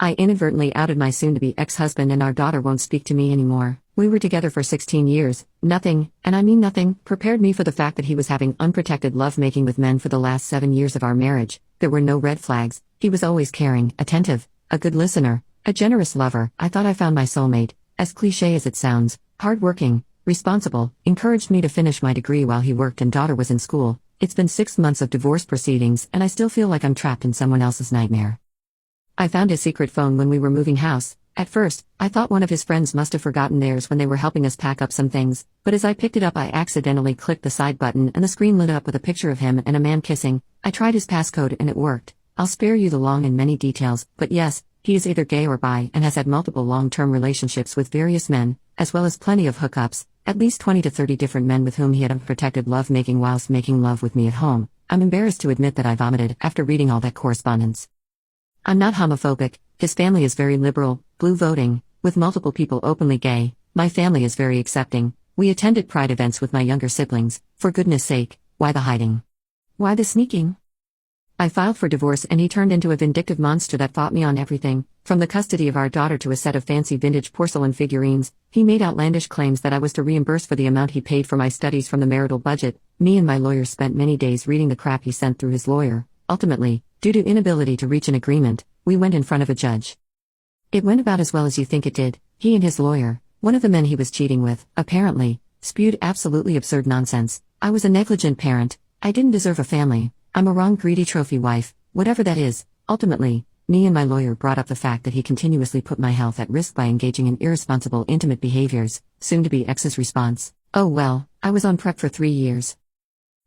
I inadvertently outed my soon-to-be ex-husband and our daughter won't speak to me anymore. We were together for 16 years. Nothing, and I mean nothing, prepared me for the fact that he was having unprotected lovemaking with men for the last 7 years of our marriage. There were no red flags. He was always caring, attentive, a good listener, a generous lover. I thought I found my soulmate. As cliché as it sounds, hardworking, responsible, encouraged me to finish my degree while he worked and daughter was in school. It's been 6 months of divorce proceedings and I still feel like I'm trapped in someone else's nightmare. I found his secret phone when we were moving house. At first, I thought one of his friends must have forgotten theirs when they were helping us pack up some things, but as I picked it up I accidentally clicked the side button and the screen lit up with a picture of him and a man kissing. I tried his passcode and it worked. I'll spare you the long and many details, but yes, he is either gay or bi and has had multiple long-term relationships with various men, as well as plenty of hookups, at least 20 to 30 different men with whom he had unprotected lovemaking whilst making love with me at home. I'm embarrassed to admit that I vomited after reading all that correspondence. I'm not homophobic. His family is very liberal, blue voting, with multiple people openly gay. My family is very accepting. We attended pride events with my younger siblings. For goodness sake, why the hiding? Why the sneaking? I filed for divorce and he turned into a vindictive monster that fought me on everything, from the custody of our daughter to a set of fancy vintage porcelain figurines. He made outlandish claims that I was to reimburse for the amount he paid for my studies from the marital budget. Me and my lawyer spent many days reading the crap he sent through his lawyer. Ultimately, due to inability to reach an agreement, we went in front of a judge. It went about as well as you think it did. He and his lawyer, one of the men he was cheating with, apparently, spewed absolutely absurd nonsense. I was a negligent parent. I didn't deserve a family. I'm a wrong greedy trophy wife, whatever that is. Ultimately, me and my lawyer brought up the fact that he continuously put my health at risk by engaging in irresponsible intimate behaviors. Soon-to-be ex's response: oh well, I was on prep for 3 years.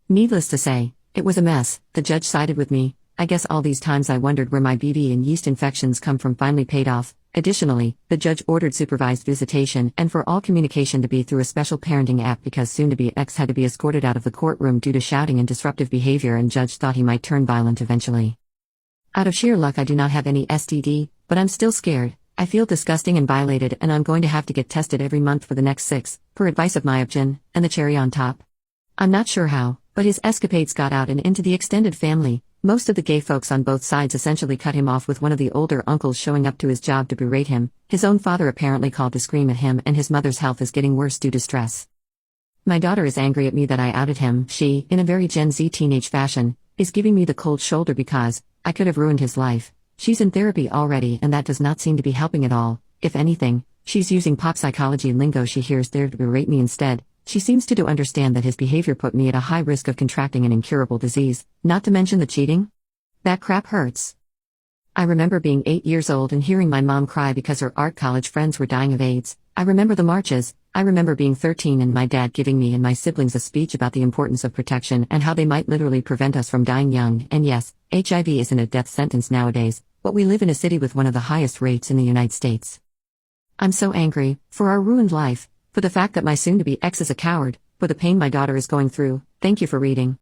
Needless to say, it was a mess. The judge sided with me. I guess all these times I wondered where my BV and yeast infections come from finally paid off. Additionally, the judge ordered supervised visitation and for all communication to be through a special parenting app because soon-to-be ex had to be escorted out of the courtroom due to shouting and disruptive behavior and judge thought he might turn violent eventually. Out of sheer luck I do not have any STD, but I'm still scared. I feel disgusting and violated and I'm going to have to get tested every month for the next 6, per advice of my obgyn, and the cherry on top. I'm not sure how, but his escapades got out and into the extended family. Most of the gay folks on both sides essentially cut him off with one of the older uncles showing up to his job to berate him. His own father apparently called to scream at him and his mother's health is getting worse due to stress. My daughter is angry at me that I outed him. She, in a very Gen Z teenage fashion, is giving me the cold shoulder because I could have ruined his life. She's in therapy already and that does not seem to be helping at all. If anything, she's using pop psychology lingo she hears there to berate me instead. She seems to understand that his behavior put me at a high risk of contracting an incurable disease, not to mention the cheating. That crap hurts. I remember being 8 years old and hearing my mom cry because her art college friends were dying of AIDS. I remember the marches. I remember being 13 and my dad giving me and my siblings a speech about the importance of protection and how they might literally prevent us from dying young. And yes, HIV isn't a death sentence nowadays, but we live in a city with one of the highest rates in the United States. I'm so angry, for our ruined life, for the fact that my soon-to-be ex is a coward, for the pain my daughter is going through. Thank you for reading.